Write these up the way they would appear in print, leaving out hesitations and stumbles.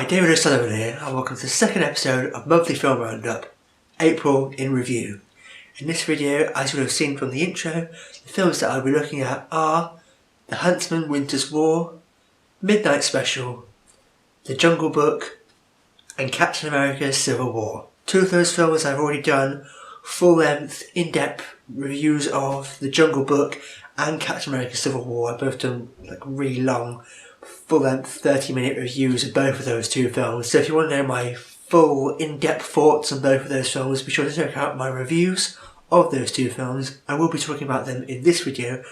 David O'Sullivan here, and welcome to the second episode of Monthly Film Roundup, April in Review. In this video, as you will have seen from the intro, the films that I'll be looking at are The Huntsman, Winter's War, Midnight Special, The Jungle Book, and Captain America Civil War. Two of those films I've already done full-length, in-depth reviews of The Jungle Book and Captain America Civil War. I've both done like really long, full-length 30-minute reviews of both of those two films. So if you want to know my full in-depth thoughts on both of those films, be sure to check out my reviews of those two films. I will be talking about them in this video,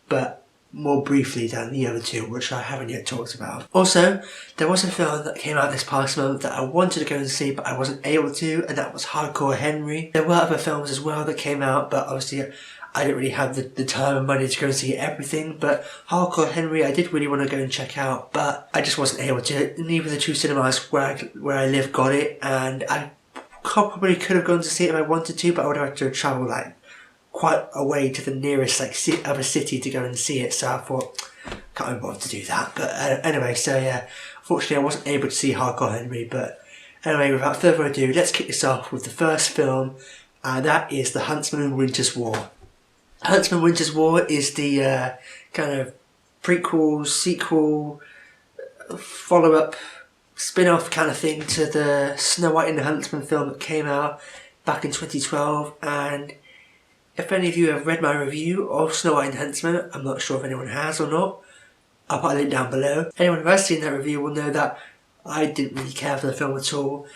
but more briefly than the other two, which I haven't yet talked about. Also, there was a film that came out this past month that I wanted to go and see, but I wasn't able to, and that was Hardcore Henry. There were other films as well that came out, but obviously I didn't really have the time and money to go and see everything. But Hardcore Henry I did really want to go and check out, but I just wasn't able to. Neither of the two cinemas where I live got it, and I probably could have gone to see it if I wanted to, but I would have had to travel like quite a way to the nearest other city to go and see it. So I thought, can't be bothered to do that. But anyway, so yeah, unfortunately I wasn't able to see Hardcore Henry. But anyway, without further ado, let's kick this off with the first film, and that is The Huntsman, Winter's War. Huntsman, Winter's War is the kind of prequel, sequel, follow-up, spin-off kind of thing to the Snow White and the Huntsman film that came out back in 2012. And if any of you have read my review of Snow White and the Huntsman, I'm not sure if anyone has or not, I'll put a link down below. Anyone who has seen that review will know that I didn't really care for the film at all.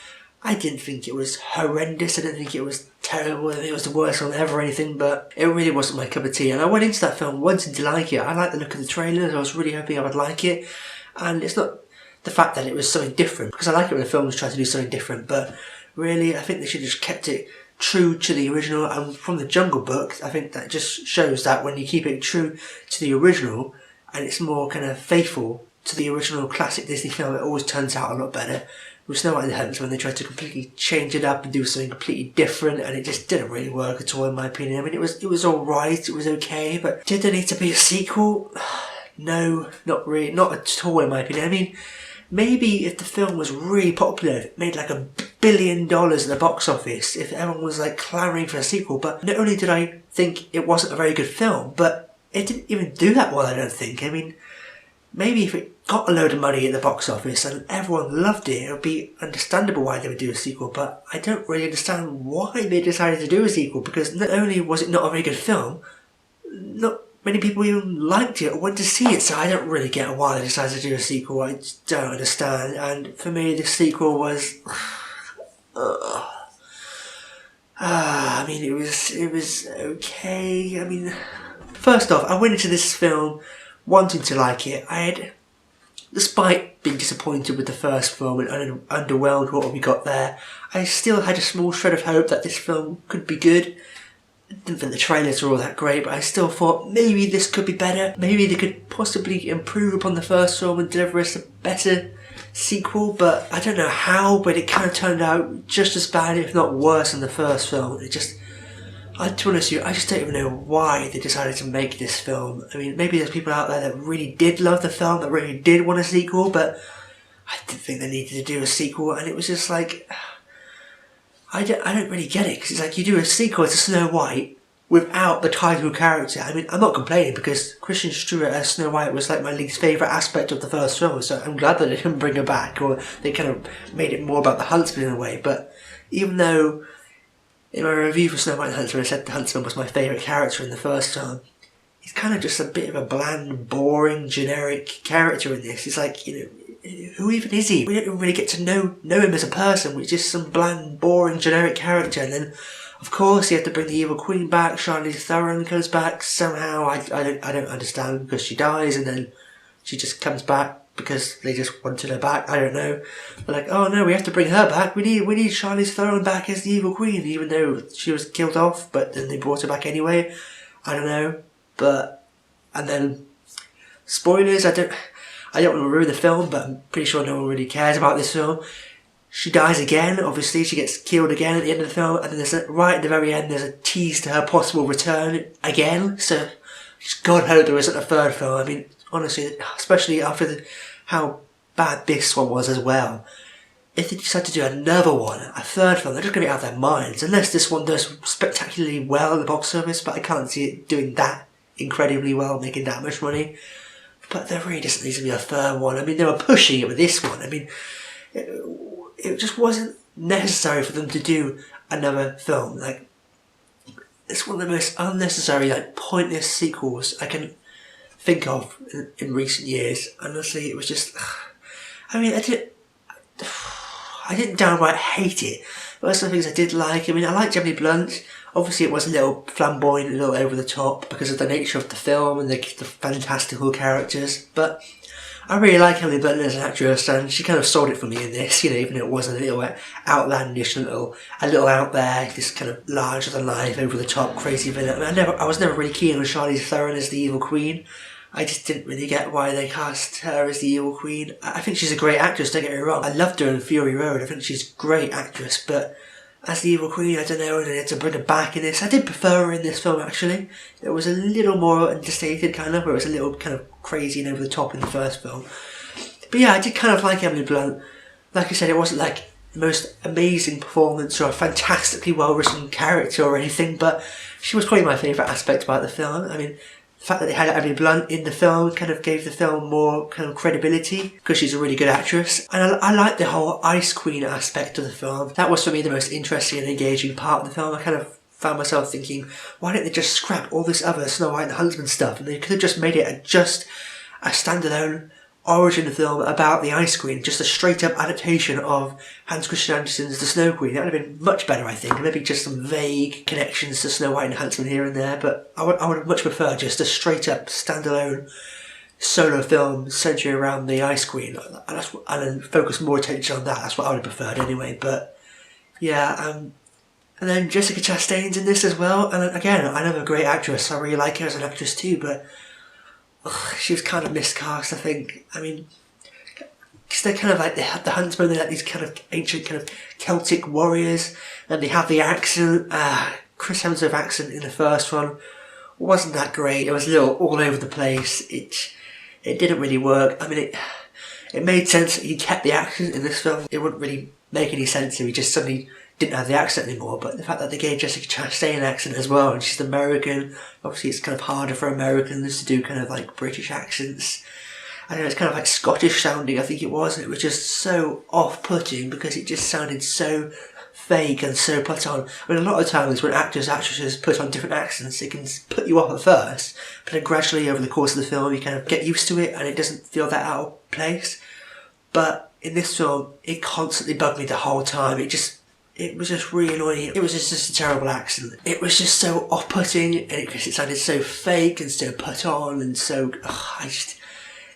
I didn't think it was horrendous, I didn't think it was terrible, I think it was the worst film ever or anything, but it really wasn't my cup of tea. And I went into that film wanting to like it. I liked the look of the trailers, I was really hoping I would like it. And it's not the fact that it was something different, because I like it when the films try to do something different, but really I think they should have just kept it true to the original. And from The Jungle Book, I think that just shows that when you keep it true to the original and it's more kind of faithful to the original classic Disney film, it always turns out a lot better. With Snow White and the Huntsman, they tried to completely change it up and do something completely different, and it just didn't really work at all in my opinion. I mean, it was alright, it was okay, but did there need to be a sequel? No, not really, not at all in my opinion. I mean, maybe if the film was really popular, if it made like $1 billion at the box office, if everyone was like clamouring for a sequel. But not only did I think it wasn't a very good film, but it didn't even do that well, I don't think. I mean, maybe if it got a load of money at the box office and everyone loved it, it would be understandable why they would do a sequel. But I don't really understand why they decided to do a sequel, because not only was it not a very good film, not many people even liked it or went to see it, so I don't really get why they decided to do a sequel. I just don't understand. And for me, the sequel was I mean, it was okay. I mean, first off, I went into this film wanting to like it. I had, despite being disappointed with the first film and underwhelmed what we got there, I still had a small shred of hope that this film could be good. I didn't think the trailers were all that great, but I still thought maybe this could be better. Maybe they could possibly improve upon the first film and deliver us a better sequel, but I don't know how, but it kind of turned out just as bad, if not worse, than the first film. To be honest with you, I just don't even know why they decided to make this film. I mean, maybe there's people out there that really did love the film, that really did want a sequel, but I didn't think they needed to do a sequel, and it was just like, I don't really get it, because it's like you do a sequel to Snow White without the title character. I mean, I'm not complaining, because Kristen Stewart as Snow White was like my least favourite aspect of the first film, so I'm glad that they didn't bring her back, or they kind of made it more about the Huntsman in a way. But even though in my review for Snow White and the Huntsman I said the Huntsman was my favourite character in the first film, he's kind of just a bit of a bland, boring, generic character in this. It's like, you know, who even is he? We don't even really get to know him as a person. We're just some bland, boring, generic character. And then, of course, you have to bring the evil queen back. Charlize Theron comes back somehow. I don't understand, because she dies and then she just comes back because they just wanted her back. I don't know. They're like, oh no, we have to bring her back. We need Charlize Theron back as the evil queen, even though she was killed off. But then they brought her back anyway. I don't know. But and then spoilers. I don't want to ruin the film, but I'm pretty sure no one really cares about this film. She dies again, obviously, she gets killed again at the end of the film, and then right at the very end there's a tease to her possible return again, so just God hope there isn't a third film. I mean, honestly, especially after how bad this one was as well. if they decide to do another one, a third film, they're just going to be out of their minds. Unless this one does spectacularly well at the box office, but I can't see it doing that incredibly well, making that much money. But there really doesn't need to be a third one. I mean, they were pushing it with this one. I mean, it just wasn't necessary for them to do another film. Like, it's one of the most unnecessary, like, pointless sequels I can think of in recent years. Honestly, it was just, I mean, I didn't downright hate it. There were some things I did like. I mean, I liked Emily Blunt. Obviously, it was a little flamboyant, a little over the top because of the nature of the film and the fantastical characters. But I really like Emily Blunt as an actress, and she kind of sold it for me in this. You know, even though it was a little outlandish, a little out there, this kind of larger than life, over the top, crazy villain. I mean, I was never really keen on Charlize Theron as the evil queen. I just didn't really get why they cast her as the evil queen. I think she's a great actress, don't get me wrong. I loved her in Fury Road. I think she's a great actress, but as the evil queen, I don't know, and they had to bring her back in this. I did prefer her in this film, actually. It was a little more understated, kind of, where it was a little kind of crazy and over the top in the first film. But yeah, I did kind of like Emily Blunt. Like I said, it wasn't like the most amazing performance or a fantastically well-written character or anything, but she was probably my favourite aspect about the film. I mean, the fact that they had Emily Blunt in the film kind of gave the film more kind of credibility because she's a really good actress. And I like the whole Ice Queen aspect of the film. That was for me the most interesting and engaging part of the film. I kind of found myself thinking, why didn't they just scrap all this other Snow White and Huntsman stuff, and they could have just made it just a standalone origin film about the Ice Queen, just a straight up adaptation of Hans Christian Andersen's The Snow Queen. That would have been much better, I think. Maybe just some vague connections to Snow White and Huntsman here and there, but I would much prefer just a straight up standalone solo film centering around the Ice Queen, and then focus more attention on that. That's what I would have preferred anyway. But yeah, and then Jessica Chastain's in this as well, and again, another great actress. I really like her as an actress too, but she was kind of miscast, I think. I mean, because they're kind of like the Huntsman, they're like these kind of ancient kind of Celtic warriors, and they have the accent. Chris Hemsworth's accent in the first one wasn't that great. It was a little all over the place. It didn't really work. I mean, it made sense that he kept the accent in this film. It wouldn't really make any sense if he just suddenly didn't have the accent anymore, but the fact that they gave Jessica Chastain an accent as well, and she's American, obviously it's kind of harder for Americans to do kind of like British accents. I don't know, it's kind of like Scottish sounding, I think it was, and it was just so off-putting because it just sounded so fake and so put on. I mean, a lot of times when actresses put on different accents, it can put you off at first, but then gradually over the course of the film you kind of get used to it and it doesn't feel that out of place. But in this film, it constantly bugged me the whole time. It was just really annoying. It was just a terrible accent. It was just so off-putting, and it sounded so fake and so put on, and so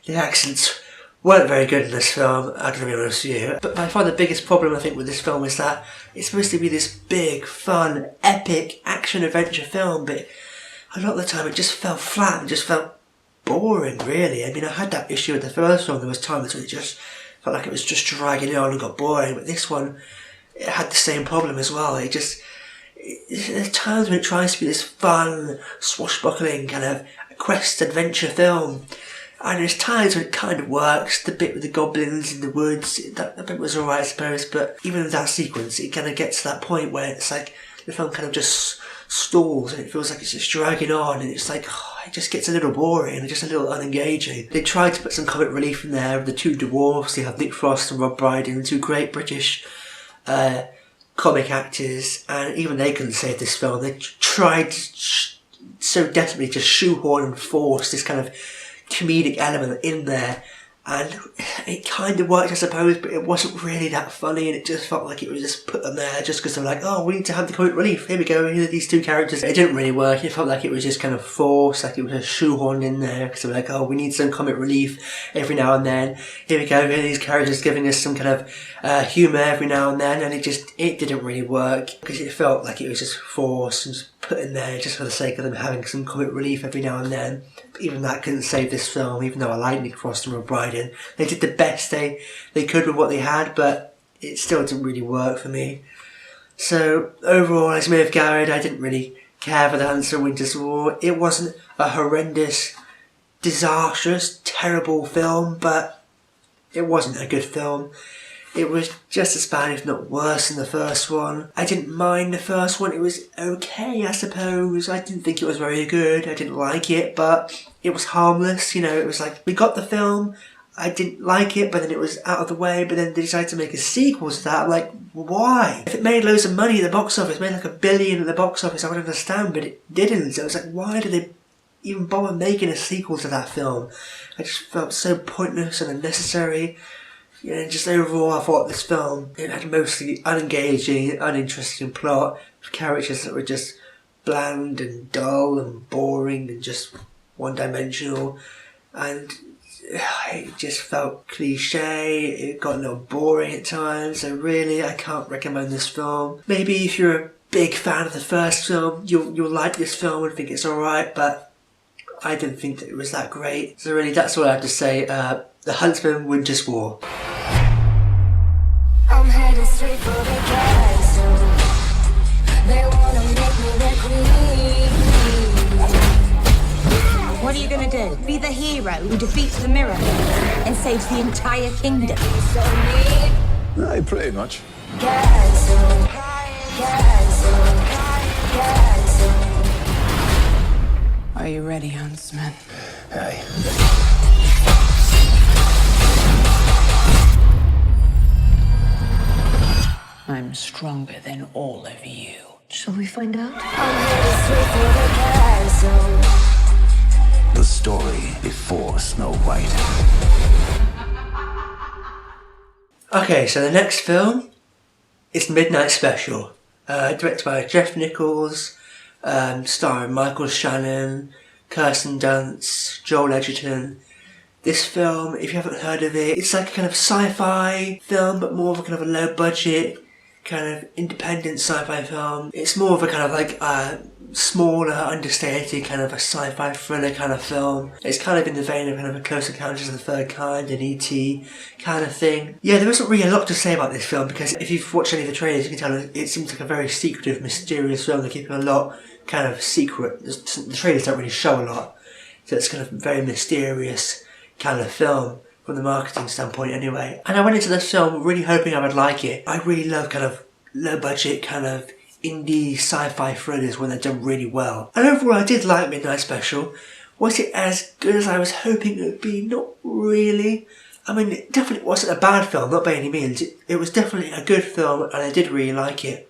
the accents weren't very good in this film. I gotta be honest with you. But by far the biggest problem I think with this film is that it's supposed to be this big, fun, epic action adventure film, but a lot of the time it just fell flat and just felt boring. Really, I mean, I had that issue with the first film. There was times when it just felt like it was just dragging on and got boring, but this one, it had the same problem as well. There's times when it tries to be this fun, swashbuckling kind of quest adventure film, and there's times when it kind of works. The bit with the goblins in the woods, that bit was alright, I suppose, but even with that sequence, it kind of gets to that point where it's like the film kind of just stalls and it feels like it's just dragging on, and it's like, it just gets a little boring and just a little unengaging. They tried to put some comic relief in there with the two dwarfs. They have Nick Frost and Rob Brydon, two great British comic actors, and even they couldn't save this film. They tried so desperately to shoehorn and force this kind of comedic element in there, and it kind of worked, I suppose, but it wasn't really that funny, and it just felt like it was just put them there just because they're like, oh, we need to have the comic relief, here we go, here are these two characters. It didn't really work. It felt like it was just kind of forced, like it was just shoehorned in there because they were like, oh, we need some comic relief every now and then, here we go, here are these characters giving us some kind of humour every now and then, and it didn't really work because it felt like it was just forced and just put in there just for the sake of them having some comic relief every now and then. But even that couldn't save this film, even though I like Nick Frost and Rob Brydon. They did the best they could with what they had, but it still didn't really work for me. So overall, as you may have gathered, I didn't really care for The Huntsman Winter's War. It wasn't a horrendous, disastrous, terrible film, but it wasn't a good film. It was just as bad, if not worse, than the first one. I didn't mind the first one. It was okay, I suppose. I didn't think it was very good. I didn't like it, but it was harmless. You know, it was like, we got the film. I didn't like it, but then it was out of the way, but then they decided to make a sequel to that. I'm like, why? If it made loads of money at the box office, made like $1 billion at the box office, I would understand, but it didn't. So I was like, why did they even bother making a sequel to that film? I just felt so pointless and unnecessary. You know, just overall, I thought this film, it had mostly unengaging, uninteresting plot, characters that were just bland and dull and boring and just one-dimensional, and it just felt cliche. It got a little boring at times, so really I can't recommend this film. Maybe if you're a big fan of the first film, you'll like this film and think it's alright, but I didn't think that it was that great. So really, that's all I have to say. The Huntsman Winter's War. I'm headed straight for the castle. They wanna make me their queen. What are you gonna do? Be the hero who defeats the mirror and saves the entire kingdom? I pretty much. Castle, castle, castle. Are you ready, Huntsman? Aye. I'm stronger than all of you. Shall we find out? I'm headed straight for the castle. The story before Snow White. Okay, so the next film is Midnight Special, directed by Jeff Nichols, starring Michael Shannon, Kirsten Dunst, Joel Edgerton. This film, if you haven't heard of it, it's like a kind of sci-fi film, but more of a kind of a low budget, kind of independent sci-fi film. It's more of a kind of like smaller, understated kind of a sci-fi thriller kind of film. It's kind of in the vein of kind of a Close Encounters of the Third Kind and E.T. kind of thing. Yeah, there isn't really a lot to say about this film, because if you've watched any of the trailers, you can tell it seems like a very secretive, mysterious film. They're keeping a lot kind of secret. The trailers don't really show a lot, so it's kind of very mysterious kind of film from the marketing standpoint anyway. And I went into this film really hoping I would like it. I really love kind of low budget kind of indie sci-fi thrillers when they're done really well. And overall I did like Midnight Special. Was it as good as I was hoping it would be? Not really. I mean, it definitely wasn't a bad film, not by any means. It was definitely a good film and I did really like it.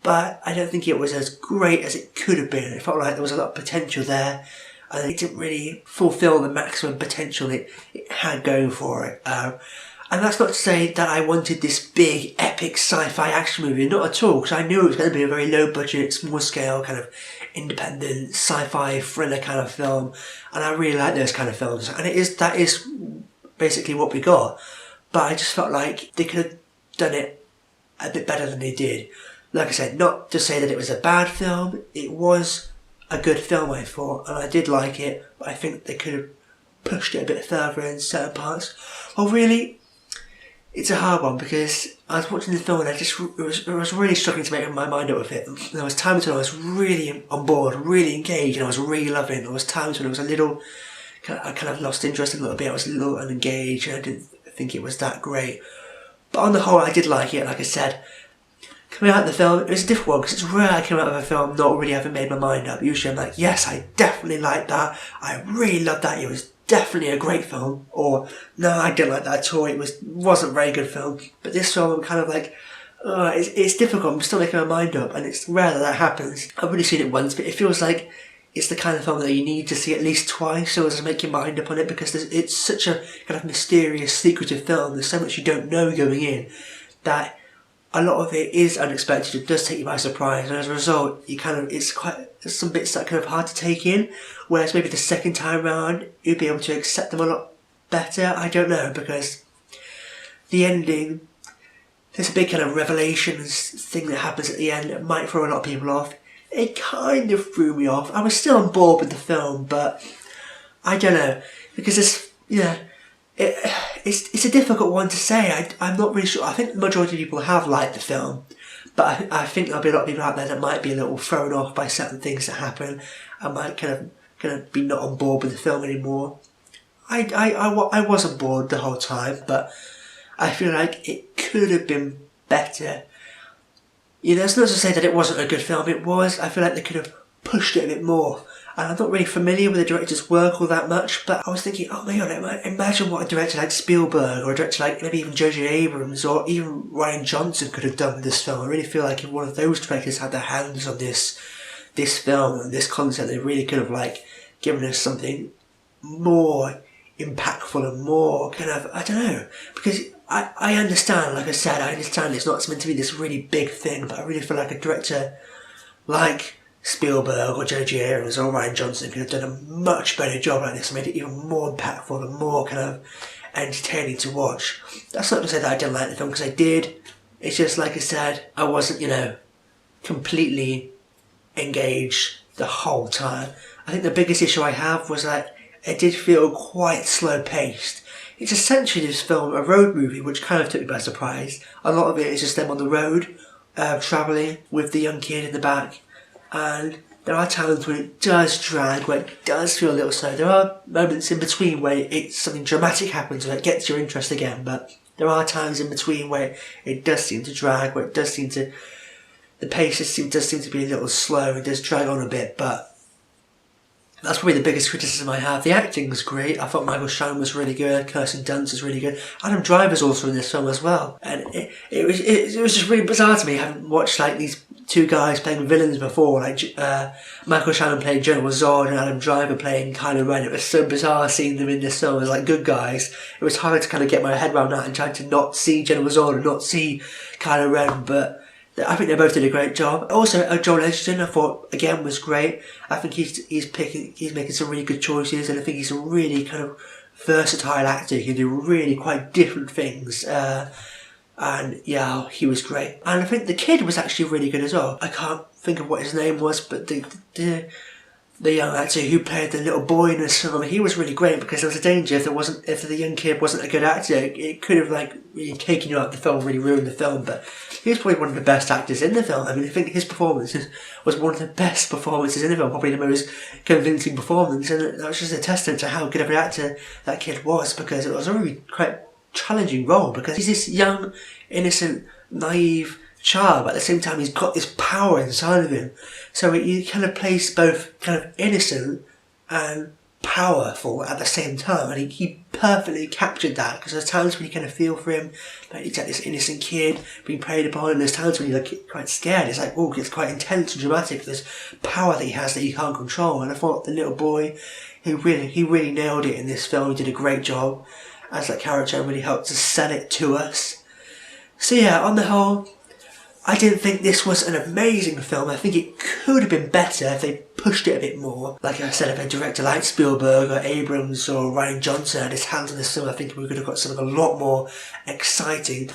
But I don't think it was as great as it could have been. It felt like there was a lot of potential there, and it didn't really fulfill the maximum potential it had going for it. And that's not to say that I wanted this big, epic sci-fi action movie, not at all, because I knew it was going to be a very low budget, small scale, kind of independent sci-fi thriller kind of film, and I really like those kind of films, and that is basically what we got. But I just felt like they could have done it a bit better than they did. Like I said, not to say that it was a bad film, it was a good film I thought, and I did like it, but I think they could have pushed it a bit further in certain parts. Well, really, it's a hard one, because I was watching the film and I was really struggling to make my mind up with it. There was times when I was really on board, really engaged, and I was really loving it. There was times when I was I kind of lost interest a little bit. I was a little unengaged and I didn't think it was that great. But on the whole, I did like it. Like I said, coming out of the film, it was a difficult one, because it's rare I come out of a film not really having made my mind up. Usually I'm like, yes, I definitely liked that. I really loved that. It was definitely a great film. Or, no, I didn't like that at all. It wasn't a very good film. But this film, I'm kind of like, it's difficult. I'm still making my mind up, and it's rare that happens. I've only seen it once, but it feels like it's the kind of film that you need to see at least twice so as to make your mind up on it, because it's such a kind of mysterious, secretive film. There's so much you don't know going in that a lot of it is unexpected. It does take you by surprise, and as a result, there's some bits that are kind of hard to take in, whereas maybe the second time round you'd be able to accept them a lot better. I don't know, because the ending, there's a big kind of revelations thing that happens at the end that might throw a lot of people off. It kind of threw me off. I was still on board with the film, but I don't know, because it's a difficult one to say. I'm not really sure. I think the majority of people have liked the film, but I think there'll be a lot of people out there that might be a little thrown off by certain things that happen and might kind of be not on board with the film anymore. I was on board the whole time, but I feel like it could have been better. You know, it's not to say that it wasn't a good film, it was. I feel like they could have pushed it a bit more. And I'm not really familiar with the director's work all that much, but I was thinking, oh my god, imagine what a director like Spielberg, or a director like maybe even J.J. Abrams, or even Rian Johnson could have done with this film. I really feel like if one of those directors had their hands on this film and this concept, they really could have like given us something more impactful and more kind of, I don't know, because I understand, like I said, I understand it's not meant to be this really big thing, but I really feel like a director like Spielberg or J.J. Abrams or Rian Johnson could have done a much better job like this, made it even more impactful and more kind of entertaining to watch. That's not to say that I didn't like the film, because I did. It's just, like I said, I wasn't, you know, completely engaged the whole time. I think the biggest issue I have was that it did feel quite slow paced. It's essentially this film, a road movie, which kind of took me by surprise. A lot of it is just them on the road, travelling with the young kid in the back. And there are times when it does drag, where it does feel a little slow. There are moments in between where something dramatic happens, where it gets your interest again. But there are times in between where it does seem to drag, where it does seem to, the pace does seem to be a little slow. It does drag on a bit, but that's probably the biggest criticism I have. The acting was great. I thought Michael Shannon was really good. Kirsten Dunst was really good. Adam Driver's also in this film as well. And it was just really bizarre to me, having watched like these two guys playing villains before, like Michael Shannon playing General Zod and Adam Driver playing Kylo Ren. It was so bizarre seeing them in this film as like good guys. It was hard to kind of get my head around that and trying to not see General Zod and not see Kylo Ren, but I think they both did a great job. Also, Joel Edgerton, I thought, again, was great. I think he's making some really good choices, and I think he's a really kind of versatile actor. He can do really quite different things. And yeah, he was great. And I think the kid was actually really good as well. I can't think of what his name was, but the young actor who played the little boy in this film, he was really great, because there was a danger if the young kid wasn't a good actor, it could have like really taken you out of the film, really ruined the film. But he was probably one of the best actors in the film. I mean, I think his performance was one of the best performances in the film, probably the most convincing performance, and that was just a testament to how good of an actor that kid was, because it was a really quite challenging role, because he's this young, innocent, naive child, but at the same time he's got this power inside of him. So he kind of plays both kind of innocent and powerful at the same time, and he perfectly captured that, because there's times when you kind of feel for him, like he's like this innocent kid being preyed upon, and there's times when you're like quite scared. It's like, oh, it's quite intense and dramatic, this power that he has that he can't control. And I thought the little boy, he really nailed it in this film. He did a great job as that character, and really helped to sell it to us. So yeah, on the whole, I didn't think this was an amazing film. I think it could have been better if they pushed it a bit more. Like I said, if a director like Spielberg or Abrams or Rian Johnson had his hands on this film, I think we could have got something a lot more exciting.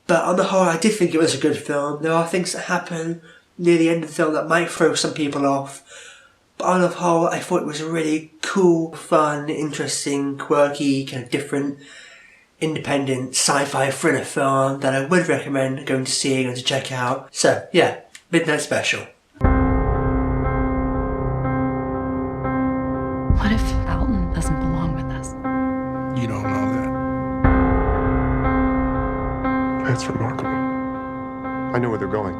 But on the whole, I did think it was a good film. There are things that happen near the end of the film that might throw some people off. But on the whole, I thought it was a really cool, fun, interesting, quirky, kind of different, independent sci-fi thriller film that I would recommend going to see and to check out. So yeah, Midnight Special. What if Alton doesn't belong with us? You don't know that. That's remarkable. I know where they're going.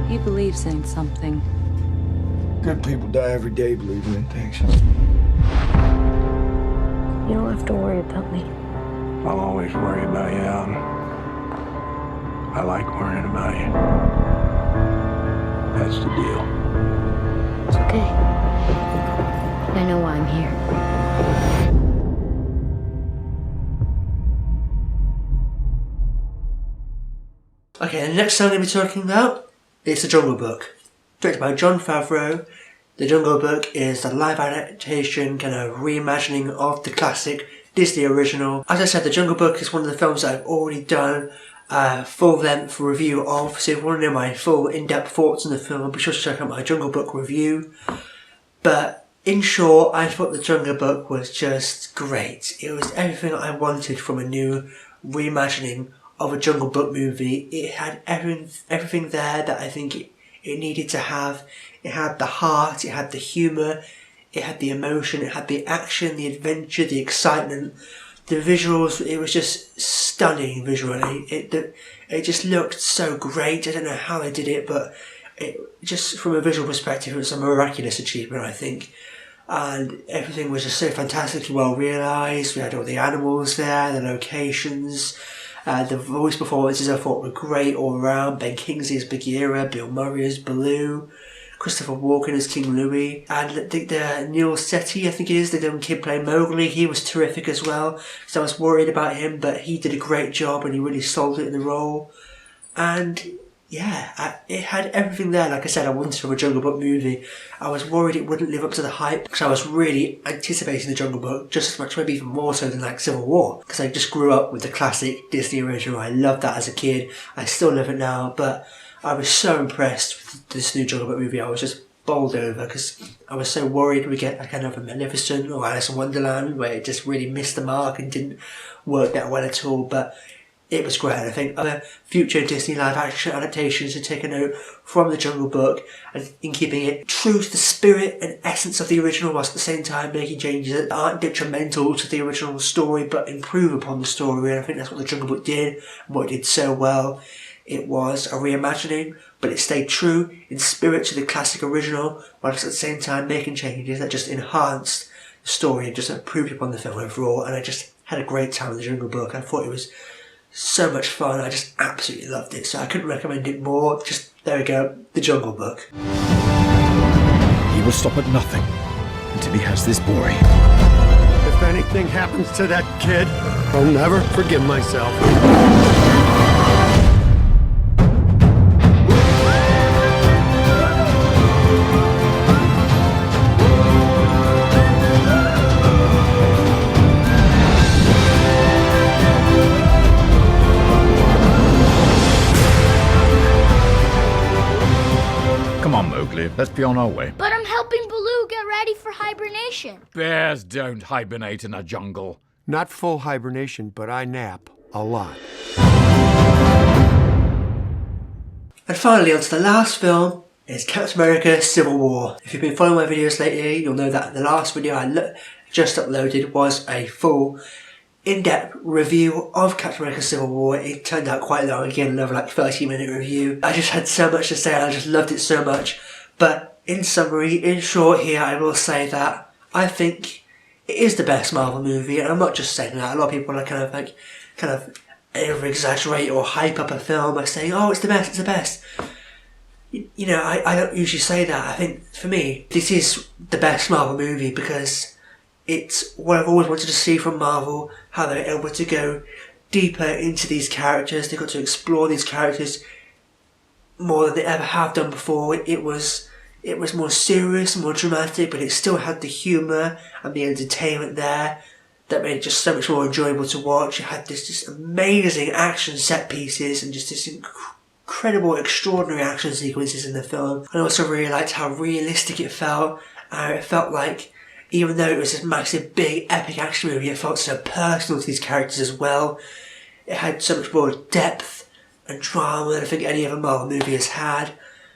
He believes in something. Good people die every day believing in things. You don't have to worry about me. I'll always worry about you, Alton. I like worrying about you. That's the deal. It's okay. I know why I'm here. Okay, the next film I'm going to be talking about is The Jungle Book. Directed by Jon Favreau. The Jungle Book is a live adaptation, kind of reimagining of the classic Disney original. As I said, The Jungle Book is one of the films that I've already done a full-length review of, so if you want to know my full in-depth thoughts on the film, be sure to check out my Jungle Book review. But in short, I thought The Jungle Book was just great. It was everything I wanted from a new reimagining of a Jungle Book movie. It had everything there that I think it needed to have. It had the heart, it had the humour, It had the emotion, it had the action, the adventure, the excitement, the visuals. It was just stunning visually. It just looked so great. I don't know how they did it, but it just from a visual perspective, it was a miraculous achievement, I think. And everything was just so fantastically well realised. We had all the animals there, the locations, the voice performances I thought were great all around. Ben Kingsley as Bagheera, Bill Murray as Baloo, Christopher Walken as King Louie, and the Neil Setti, I think it is, the young kid playing Mowgli. He was terrific as well, so I was worried about him, but he did a great job and he really sold it in the role. And yeah, it had everything there. Like I said, I wanted from a Jungle Book movie. I was worried it wouldn't live up to the hype because I was really anticipating the Jungle Book just as much, maybe even more so than like Civil War, because I just grew up with the classic Disney original. I loved that as a kid. I still love it now, but I was so impressed with this new Jungle Book movie. I was just bowled over because I was so worried we'd get like another Maleficent or Alice in Wonderland where it just really missed the mark and didn't work that well at all. But it was great. I think other future Disney live-action adaptations should take a note from the Jungle Book and in keeping it true to the spirit and essence of the original, whilst at the same time making changes that aren't detrimental to the original story but improve upon the story. And I think that's what the Jungle Book did, and what it did so well. It was a reimagining, but it stayed true in spirit to the classic original, whilst at the same time making changes that just enhanced the story and just improved upon the film overall. And I just had a great time with the Jungle Book. I thought it was so much fun. I just absolutely loved it, so I couldn't recommend it more. Just, there we go, The Jungle Book. He will stop at nothing until he has this boy. If anything happens to that kid, I'll never forgive myself. Come on, Mowgli, let's be on our way. But I'm helping Baloo get ready for hibernation. Bears don't hibernate in a jungle. Not full hibernation, but I nap a lot. And finally, on to the last film, is Captain America Civil War. If you've been following my videos lately, you'll know that the last video I just uploaded was a full in-depth review of Captain America Civil War. It turned out quite long, again, another like 30-minute review. I just had so much to say and I just loved it so much. But in summary, in short here, I will say that I think it is the best Marvel movie, and I'm not just saying that. A lot of people are kind of over-exaggerate or hype up a film by saying, oh, it's the best, it's the best. You know, I don't usually say that. I think, for me, this is the best Marvel movie because it's what I've always wanted to see from Marvel, how they're able to go deeper into these characters. They got to explore these characters more than they ever have done before. It was more serious, more dramatic, but it still had the humour and the entertainment there that made it just so much more enjoyable to watch. It had this just amazing action set pieces and just this incredible, extraordinary action sequences in the film. I also really liked how realistic it felt. It felt like, even though it was this massive, big, epic action movie, it felt so personal to these characters as well. It had so much more depth and drama than I think any other Marvel movie has had.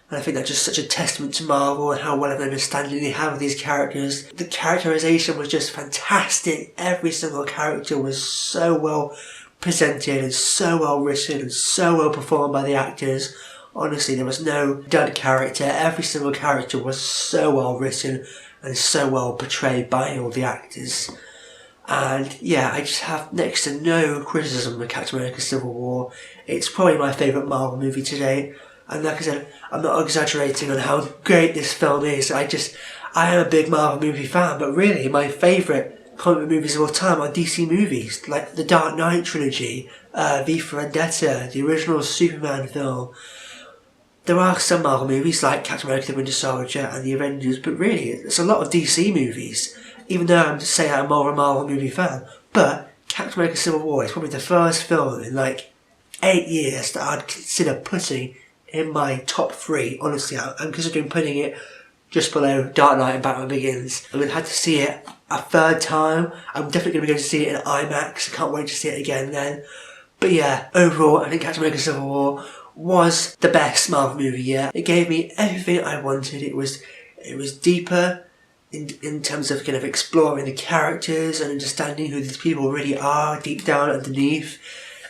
And I think that's just such a testament to Marvel and how well of an understanding they have of these characters. The characterization was just fantastic. Every single character was so well presented and so well written and so well performed by the actors. Honestly, there was no dud character. Every single character was so well written and so well portrayed by all the actors. And yeah, I just have next to no criticism of Captain America Civil War. It's probably my favourite Marvel movie to date. And like I said, I'm not exaggerating on how great this film is. I am a big Marvel movie fan, but really my favourite comic movies of all time are DC movies, like the Dark Knight trilogy, V for Vendetta, the original Superman film. There are some Marvel movies like Captain America the Winter Soldier and the Avengers, but really, it's a lot of DC movies, even though I'm just saying I'm more of a Marvel movie fan. But Captain America Civil War is probably the first film in like 8 years that I'd consider putting in my top 3. Honestly, I'm considering putting it just below Dark Knight and Batman Begins. I'm going to have to see it a third time. I'm definitely going to be going to see it in IMAX. I can't wait to see it again then. But yeah, overall, I think Captain America Civil War was the best Marvel movie yet. It gave me everything I wanted. It was deeper, in terms of kind of exploring the characters and understanding who these people really are deep down underneath.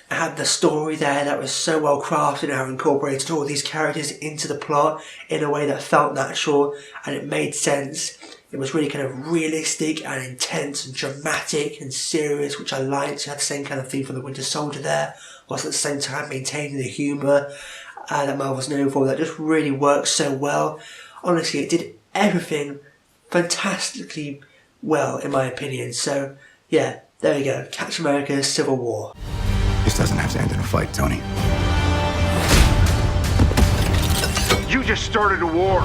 I had the story there that was so well crafted and how it incorporated all these characters into the plot in a way that felt natural and it made sense. It was really kind of realistic and intense and dramatic and serious, which I liked. You had the same kind of thing from the Winter Soldier there, whilst at the same time maintaining the humour that Marvel's known for. That just really worked so well. Honestly, it did everything fantastically well, in my opinion. So, yeah, there you go. Captain America: Civil War. This doesn't have to end in a fight, Tony. You just started a war.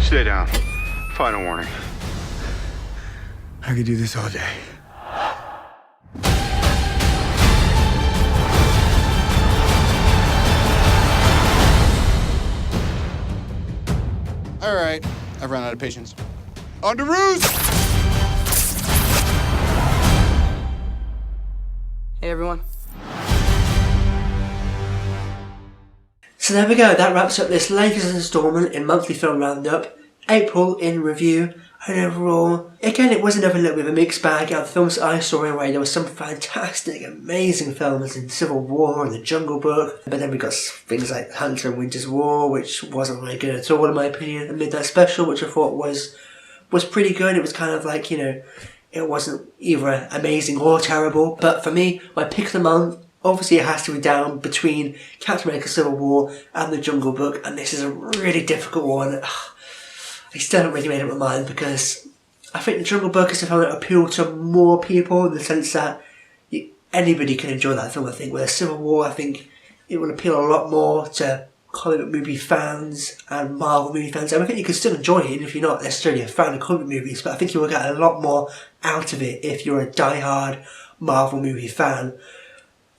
Stay down. Final warning. I could do this all day. All right, I've run out of patience. On to roost! Hey everyone. So there we go, that wraps up this latest instalment in Monthly Film Roundup, April in review. And overall, again, it was another little bit of a mixed bag. Out of the films that I saw anyway, there were some fantastic, amazing films in Civil War and The Jungle Book. But then we got things like Hunter and Winter's War, which wasn't really good at all in my opinion. And Midnight Special, which I thought was pretty good. It was kind of like, you know, it wasn't either amazing or terrible. But for me, my pick of the month, obviously it has to be down between Captain America: Civil War and The Jungle Book. And this is a really difficult one. I still haven't really made up my mind because I think The Jungle Book is a film that appealed to more people in the sense that anybody can enjoy that film, I think. Whereas Civil War, I think it will appeal a lot more to comic book movie fans and Marvel movie fans. And I think you can still enjoy it even if you're not necessarily a fan of comic book movies, but I think you will get a lot more out of it if you're a die-hard Marvel movie fan.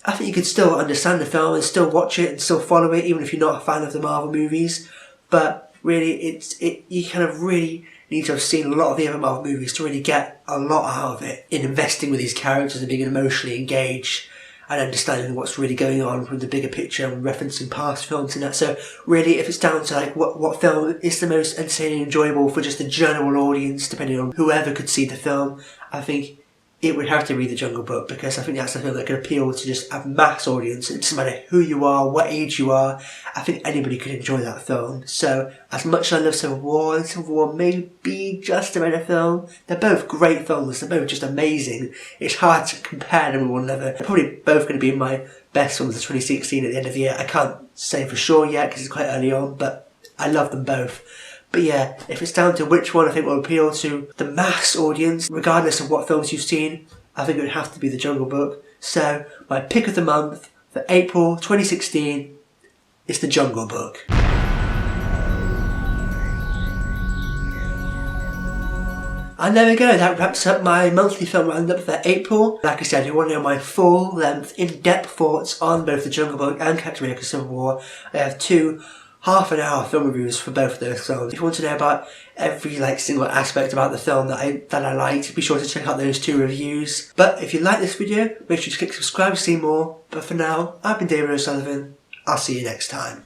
I think you can still understand the film and still watch it and still follow it even if you're not a fan of the Marvel movies. But really, you kind of really need to have seen a lot of the other Marvel movies to really get a lot out of it in investing with these characters and being emotionally engaged and understanding what's really going on from the bigger picture and referencing past films and that. So really, if it's down to like what film is the most entertaining and enjoyable for just the general audience, depending on whoever could see the film, I think it would have to be The Jungle Book, because I think that's a film that can appeal to just a mass audience. It doesn't matter who you are, what age you are, I think anybody could enjoy that film. So, as much as I love Civil War, and Civil War may be just a better film, they're both great films, they're both just amazing. It's hard to compare them with one another. They're probably both going to be my best films of 2016 at the end of the year. I can't say for sure yet, because it's quite early on, but I love them both. But yeah, if it's down to which one I think will appeal to the mass audience, regardless of what films you've seen, I think it would have to be The Jungle Book. So, my pick of the month for April 2016 is The Jungle Book. And there we go, that wraps up my monthly film roundup for April. Like I said, if you want to know my full-length, in-depth thoughts on both The Jungle Book and Captain America: Civil War, I have 2 half-an-hour film reviews for both of those films. If you want to know about every single aspect about the film that I liked, be sure to check out those 2 reviews. But if you like this video, make sure to click subscribe to see more. But for now, I've been David O'Sullivan. I'll see you next time.